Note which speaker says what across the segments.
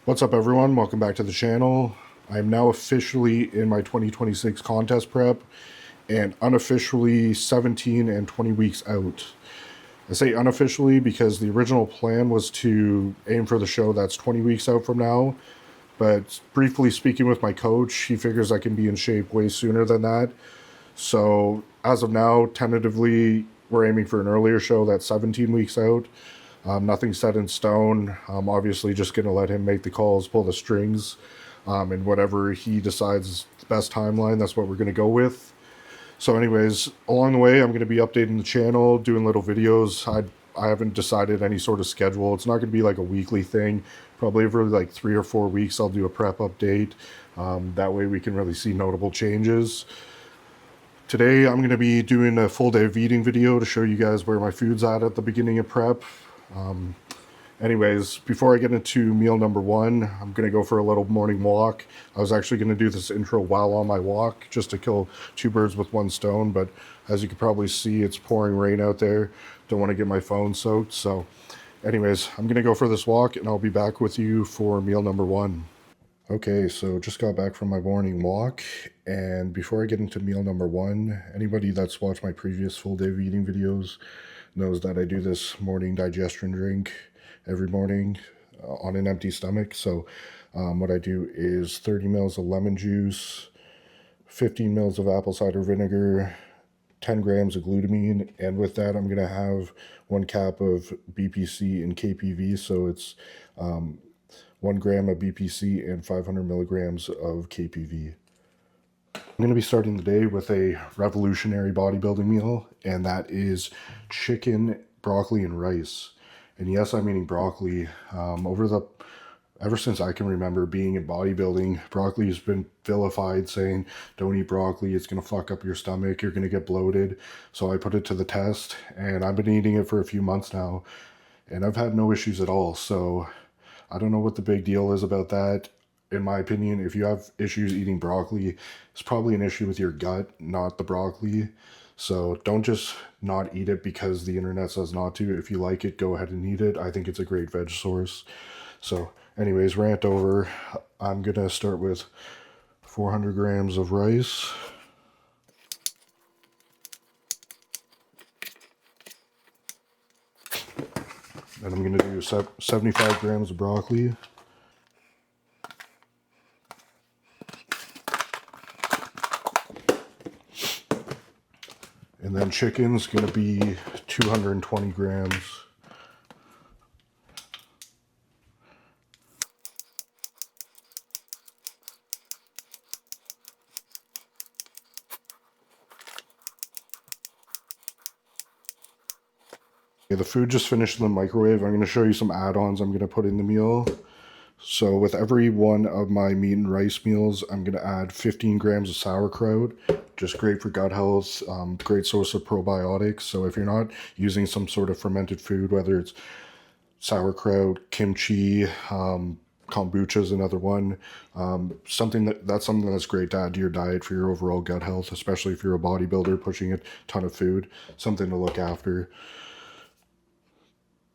Speaker 1: What's up, everyone? Welcome back to the channel. I'm now officially in my 2026 contest prep and unofficially 17 and 20 weeks out. I say unofficially because the original plan was to aim for the show that's 20 weeks out from now, but briefly speaking with my coach, he figures I can be in shape way sooner than that. So as of now, tentatively, we're aiming for an earlier show that's 17 weeks out. Nothing set in stone. I'm obviously just going to let him make the calls, pull the strings, and whatever he decides is the best timeline, that's what we're going to go with. So anyways, along the way, I'm going to be updating the channel, doing little videos. I haven't decided any sort of schedule. It's not going to be like a weekly thing. Probably every like 3 or 4 weeks, I'll do a prep update. That way we can really see notable changes. Today, I'm going to be doing a full day of eating video to show you guys where my food's at the beginning of prep. Anyways, before I get into meal number one, I'm going to go for a little morning walk. I was actually going to do this intro while on my walk, just to kill two birds with one stone, but as you can probably see, it's pouring rain out there. Don't want to get my phone soaked, so anyways, I'm going to go for this walk, and I'll be back with you for meal number one. Okay, so just got back from my morning walk, and before I get into meal number one, anybody that's watched my previous full day of eating videos knows that I do this morning digestion drink every morning on an empty stomach. So what I do is 30 mils of lemon juice, 15 mils of apple cider vinegar, 10 grams of glutamine, and with that I'm going to have 1 cap of BPC and KPV, so it's 1 gram of BPC and 500 milligrams of KPV. I'm going to be starting the day with a revolutionary bodybuilding meal, and that is chicken, broccoli, and rice. And yes, I'm eating broccoli. Ever since I can remember being in bodybuilding, broccoli has been vilified, saying, don't eat broccoli, it's going to fuck up your stomach, you're going to get bloated. So I put it to the test, and I've been eating it for a few months now, and I've had no issues at all. So I don't know what the big deal is about that. In my opinion, if you have issues eating broccoli, it's probably an issue with your gut, not the broccoli. So don't just not eat it because the internet says not to. If you like it, go ahead and eat it. I think it's a great veg source. So anyways, rant over. I'm going to start with 400 grams of rice. And I'm going to do 75 grams of broccoli. And then chicken's going to be 220 grams. Okay, the food just finished in the microwave. I'm going to show you some add-ons I'm going to put in the meal. So with every one of my meat and rice meals, I'm going to add 15 grams of sauerkraut. Just great for gut health, great source of probiotics. So if you're not using some sort of fermented food, whether it's sauerkraut, kimchi, kombucha is another one, something that's great to add to your diet for your overall gut health, especially if you're a bodybuilder pushing a ton of food, something to look after.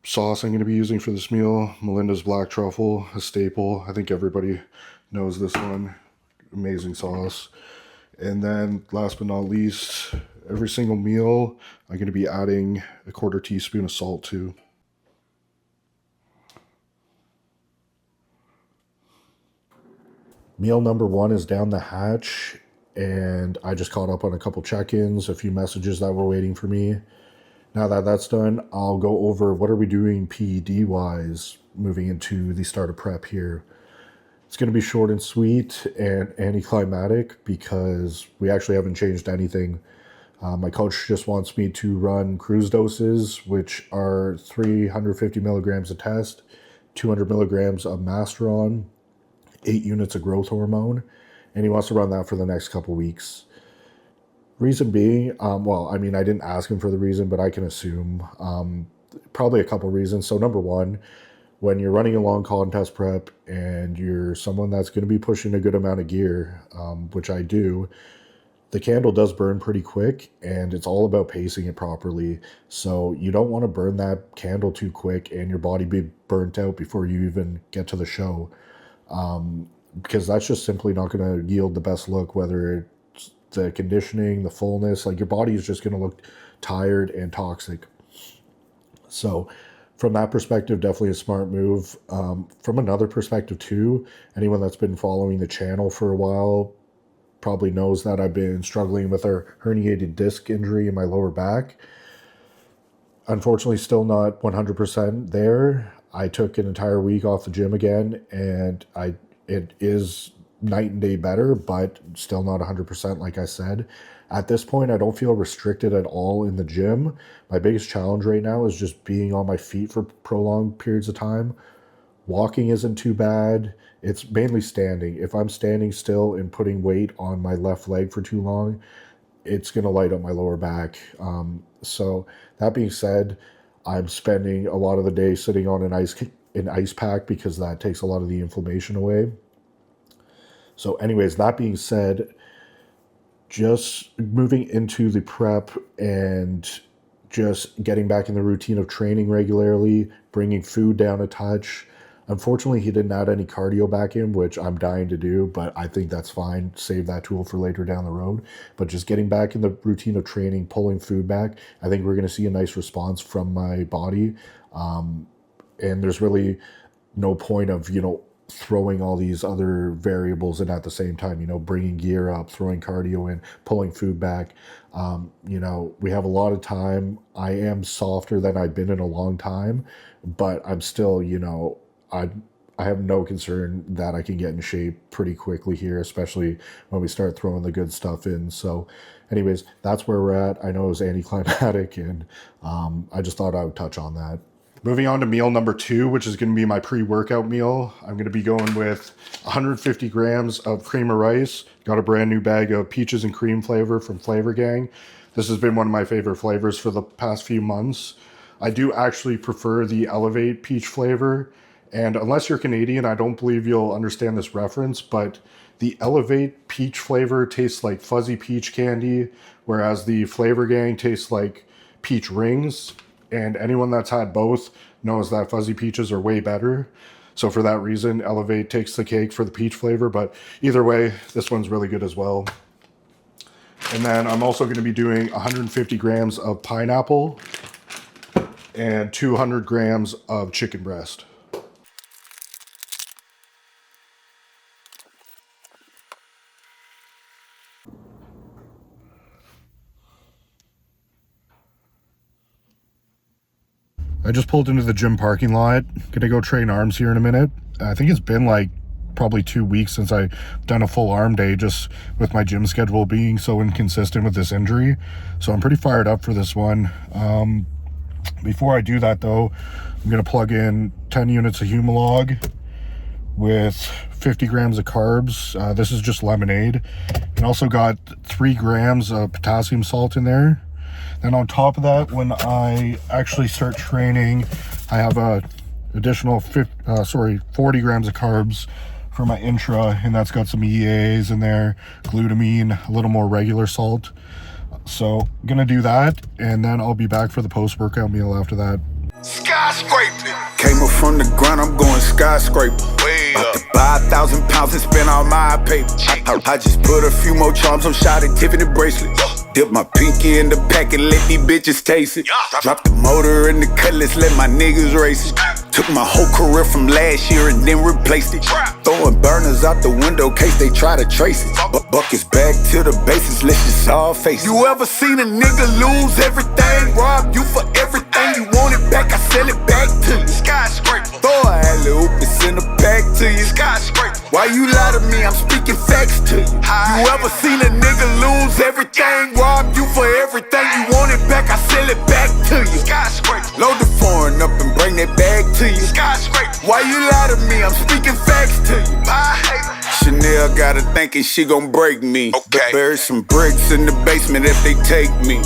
Speaker 1: Sauce I'm going to be using for this meal, Melinda's Black Truffle, a staple. I think everybody knows this one. Amazing sauce. And then last but not least, every single meal I'm going to be adding a 1/4 teaspoon of salt to. Meal number one is down the hatch, and I just caught up on a couple check-ins, a few messages that were waiting for me. Now that that's done, I'll go over what are we doing PED-wise moving into the start of prep here. It's going to be short and sweet and anticlimactic because we actually haven't changed anything. My coach just wants me to run cruise doses, which are 350 milligrams a test, 200 milligrams of Masteron, 8 units of growth hormone, and he wants to run that for the next couple weeks. Reason being, well, I mean, I didn't ask him for the reason, but I can assume probably a couple reasons. So number one, when you're running a long contest prep and you're someone that's going to be pushing a good amount of gear, which I do, the candle does burn pretty quick, and it's all about pacing it properly. So you don't want to burn that candle too quick and your body be burnt out before you even get to the show. because that's just simply not going to yield the best look, whether it's the conditioning, the fullness. Like, your body is just going to look tired and toxic. So from that perspective, definitely a smart move. From another perspective too, anyone that's been following the channel for a while probably knows that I've been struggling with a herniated disc injury in my lower back. Unfortunately, still not 100% there. I took an entire week off the gym again, and it is night and day better, but still not 100%, like I said. At this point, I don't feel restricted at all in the gym. My biggest challenge right now is just being on my feet for prolonged periods of time. Walking isn't too bad. It's mainly standing. If I'm standing still and putting weight on my left leg for too long, it's going to light up my lower back. So that being said, I'm spending a lot of the day sitting on an ice pack because that takes a lot of the inflammation away. So anyways, that being said, just moving into the prep and just getting back in the routine of training regularly, bringing food down a touch. Unfortunately, he didn't add any cardio back in, which I'm dying to do, but I think that's fine. Save that tool for later down the road. But just getting back in the routine of training, pulling food back, I think we're going to see a nice response from my body. And there's really no point of, throwing all these other variables in at the same time, bringing gear up, throwing cardio in, pulling food back. We have a lot of time. I am softer than I've been in a long time, but I'm still, I have no concern that I can get in shape pretty quickly here, especially when we start throwing the good stuff in. So anyways, that's where we're at. I know it was anticlimactic, and I just thought I would touch on that. Moving on to meal number 2, which is going to be my pre-workout meal. I'm going to be going with 150 grams of cream of rice. Got a brand new bag of peaches and cream flavor from Flavor Gang. This has been one of my favorite flavors for the past few months. I do actually prefer the Elevate peach flavor. And unless you're Canadian, I don't believe you'll understand this reference, but the Elevate peach flavor tastes like fuzzy peach candy, whereas the Flavor Gang tastes like peach rings. And anyone that's had both knows that fuzzy peaches are way better. So for that reason, Elevate takes the cake for the peach flavor. But either way, this one's really good as well. And then I'm also going to be doing 150 grams of pineapple and 200 grams of chicken breast. I just pulled into the gym parking lot. Gonna go train arms here in a minute. I think it's been like probably 2 weeks since I've done a full arm day, just with my gym schedule being so inconsistent with this injury. So I'm pretty fired up for this one. Before I do that though, I'm gonna plug in 10 units of Humalog with 50 grams of carbs. This is just lemonade. And also got 3 grams of potassium salt in there. Then on top of that, when I actually start training, I have a additional 40 grams of carbs for my intra, and that's got some EAs in there, glutamine, a little more regular salt. So I'm gonna do that, and then I'll be back for the post-workout meal after that.
Speaker 2: Skyscraping. Came up from the ground, I'm going skyscraper. About to buy 1,000 pounds and spend all my paper. I just put a few more charms on shotted Tiffany bracelets. Dip my pinky in the pack and let these bitches taste it. Drop the motor in the cutlass, let my niggas race it. Took my whole career from last year and then replaced it. Throwing burners out the window case they try to trace it. Buckets back to the bases, let's just all face it. You ever seen a nigga lose everything? Rob you for everything, you want it back, I sell it back to you. Skyscraper. Throw a alley-oop and send a pack to you. Skyscraper. Why you lie to me? I'm speaking facts to you. You ever seen a nigga lose everything? Rob you for everything, you want it back, I sell it back to you. Skyscraper. Load the foreign up and bring that bag to you. Skyscraper. Why you lie to me? I'm speaking facts to you. Chanel got her thinking she gon' break me. Okay. Bury some bricks in the basement if they take me.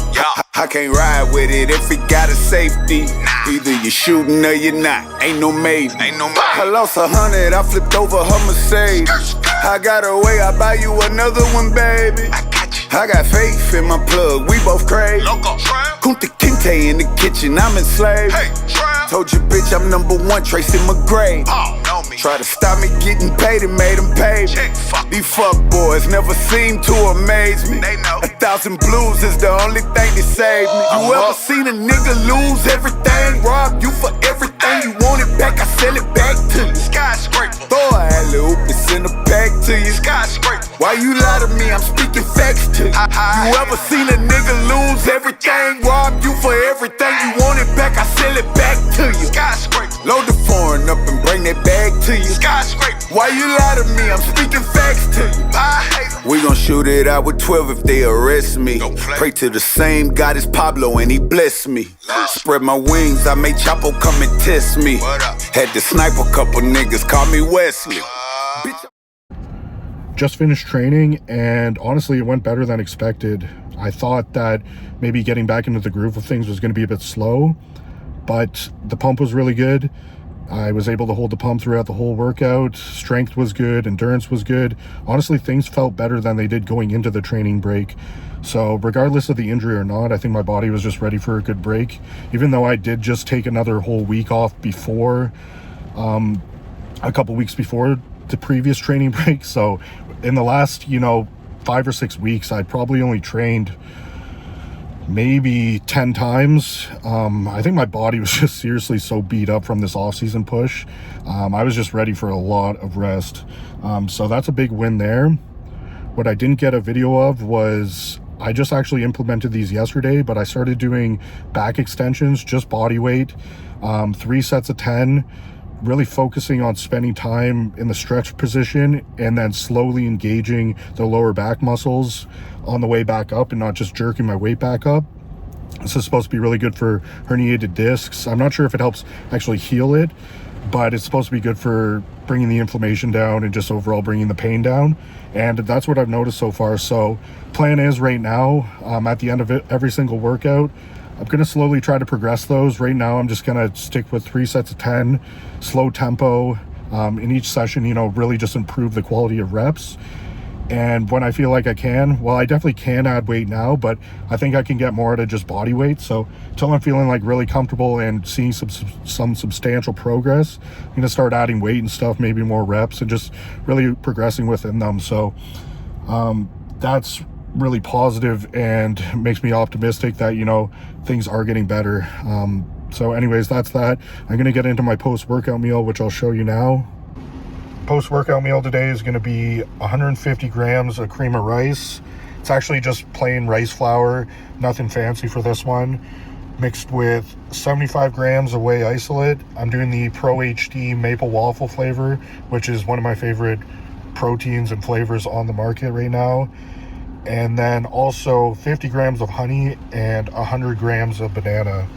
Speaker 2: I can't ride with it if it got a safety. Either you're shooting or you're not. Ain't no maybe. I lost 100, I flipped over her Mercedes. I got away, I buy you another one, baby. I got faith in my plug, we both crazy. Kunta Kinte in the kitchen, I'm enslaved. Told you bitch I'm #1, Tracy McGrady. Try to stop me getting paid and made them pay me. These fuck boys never seem to amaze me. 1,000 blues is the only thing that saved me. You ever seen a nigga lose everything? Rob you for everything. You want it back, I sell it back to you. Skyscraper. Throw a alley-oop and send it back to you. Skyscraper. Why you lie to me? I'm speaking facts to you. You ever seen a nigga lose everything? Rob you for everything. You want it back, I sell it back to you. Skyscraper. Load the foreign up and bring that bag to you. Skyscraper. Why you lie to me? I'm speaking facts to you. We gon' shoot it out with 12 if they arrest me. Pray to the same God as Pablo and he blessed me. Spread my wings, I made Chapo come and test me. Had to snipe a couple niggas, call me Wesley.
Speaker 1: Just finished training, and honestly, it went better than expected. I thought that maybe getting back into the groove of things was going to be a bit slow, but the pump was really good. I was able to hold the pump throughout the whole workout. Strength was good, endurance was good. Honestly, things felt better than they did going into the training break. So regardless of the injury or not, I think my body was just ready for a good break. Even though I did just take another whole week off before, a couple weeks before the previous training break. So in the last, 5 or 6 weeks, I probably only trained maybe 10 times. I think my body was just seriously so beat up from this off-season push. I was just ready for a lot of rest. So that's a big win there. What I didn't get a video of was, I just actually implemented these yesterday, but I started doing back extensions, just body weight, 3 sets of 10, really focusing on spending time in the stretch position and then slowly engaging the lower back muscles on the way back up and not just jerking my weight back up. This is supposed to be really good for herniated discs. I'm not sure if it helps actually heal it, but it's supposed to be good for bringing the inflammation down and just overall bringing the pain down. And that's what I've noticed so far. So plan is right now, at the end of every single workout, I'm going to slowly try to progress those. Right now, I'm just going to stick with 3 sets of 10, slow tempo, in each session, really just improve the quality of reps. And when I feel like I can, well, I definitely can add weight now, but I think I can get more out of just body weight. So until I'm feeling like really comfortable and seeing some substantial progress, I'm going to start adding weight and stuff, maybe more reps, and just really progressing within them. So that's really positive and makes me optimistic that, things are getting better. So anyways, that's that. I'm going to get into my post-workout meal, which I'll show you now. Post-workout meal today is going to be 150 grams of cream of rice. It's actually just plain rice flour, nothing fancy for this one, mixed with 75 grams of whey isolate. I'm doing the Pro HD maple waffle flavor, which is one of my favorite proteins and flavors on the market right now. And then also 50 grams of honey and 100 grams of banana.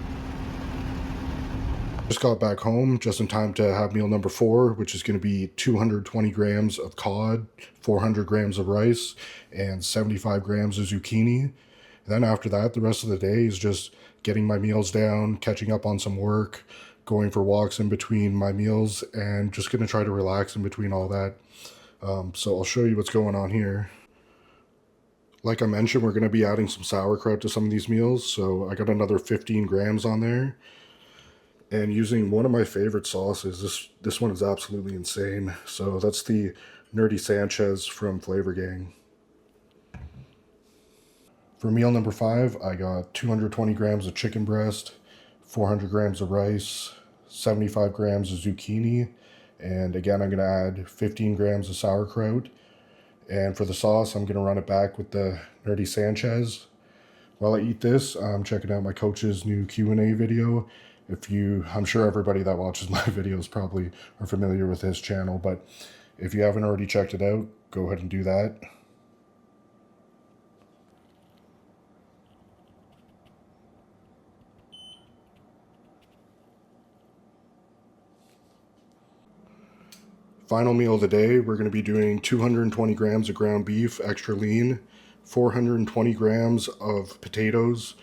Speaker 1: Just got back home just in time to have meal number 4, which is going to be 220 grams of cod, 400 grams of rice, and 75 grams of zucchini. And then after that, the rest of the day is just getting my meals down, catching up on some work, going for walks in between my meals, and just going to try to relax in between all that. So I'll show you what's going on here. Like I mentioned, we're going to be adding some sauerkraut to some of these meals, so I got another 15 grams on there. And using one of my favorite sauces, this one is absolutely insane. So that's the Nerdy Sanchez from Flavor Gang. For meal number 5, I got 220 grams of chicken breast, 400 grams of rice, 75 grams of zucchini, and again, I'm going to add 15 grams of sauerkraut. And for the sauce, I'm going to run it back with the Nerdy Sanchez. While I eat this, I'm checking out my coach's new Q&A video. I'm sure everybody that watches my videos probably are familiar with his channel, but if you haven't already checked it out, go ahead and do that. Final meal of the day, we're going to be doing 220 grams of ground beef, extra lean, 420 grams of potatoes.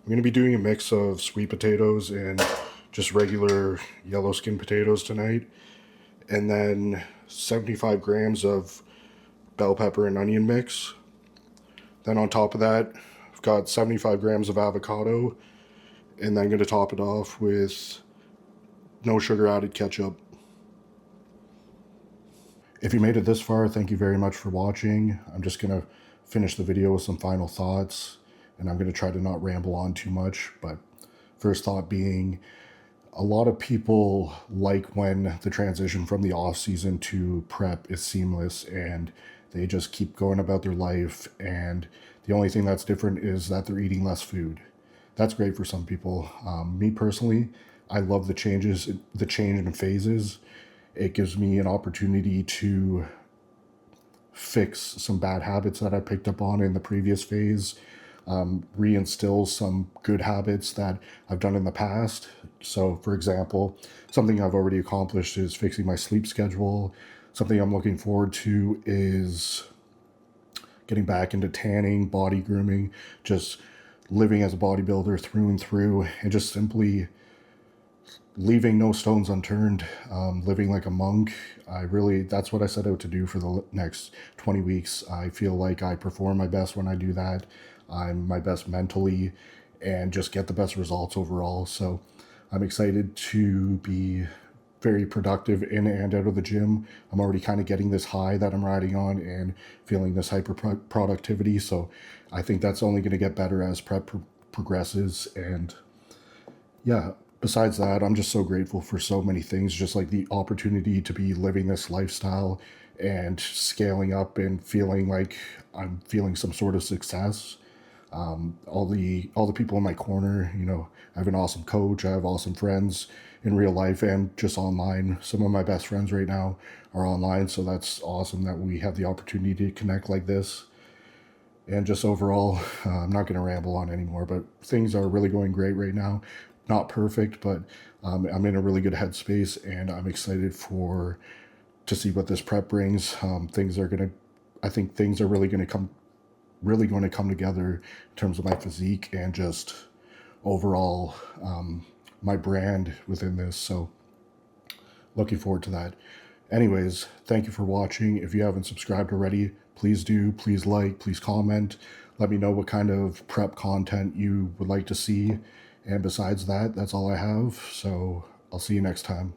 Speaker 1: I'm going to be doing a mix of sweet potatoes and just regular yellow skin potatoes tonight. And then 75 grams of bell pepper and onion mix. Then on top of that, I've got 75 grams of avocado. And then I'm going to top it off with no sugar added ketchup. If you made it this far, thank you very much for watching. I'm just going to finish the video with some final thoughts, and I'm going to try to not ramble on too much. But first thought being, a lot of people like when the transition from the off season to prep is seamless and they just keep going about their life, and the only thing that's different is that they're eating less food. That's great for some people. Me personally, I love the change in phases. It gives me an opportunity to fix some bad habits that I picked up on in the previous phase, reinstill some good habits that I've done in the past. So, for example, something I've already accomplished is fixing my sleep schedule. Something I'm looking forward to is getting back into tanning, body grooming, just living as a bodybuilder through and through, and just simply leaving no stones unturned, living like a monk. That's what I set out to do for the next 20 weeks. I feel like I perform my best when I do that. I'm my best mentally and just get the best results overall. So I'm excited to be very productive in and out of the gym. I'm already kind of getting this high that I'm riding on and feeling this hyper productivity. So I think that's only going to get better as prep progresses. And yeah, besides that, I'm just so grateful for so many things, just like the opportunity to be living this lifestyle and scaling up and feeling like I'm feeling some sort of success. All the people in my corner, I have an awesome coach. I have awesome friends in real life and just online. Some of my best friends right now are online, so that's awesome that we have the opportunity to connect like this. And just overall, I'm not going to ramble on anymore, but things are really going great right now. Not perfect, but I'm in a really good headspace, and I'm excited to see what this prep brings. I think things are really going to come together in terms of my physique and just overall my brand within this. So looking forward to that. Anyways, thank you for watching. If you haven't subscribed already, please do. Please like, please comment. Let me know what kind of prep content you would like to see. And besides that, that's all I have. So I'll see you next time.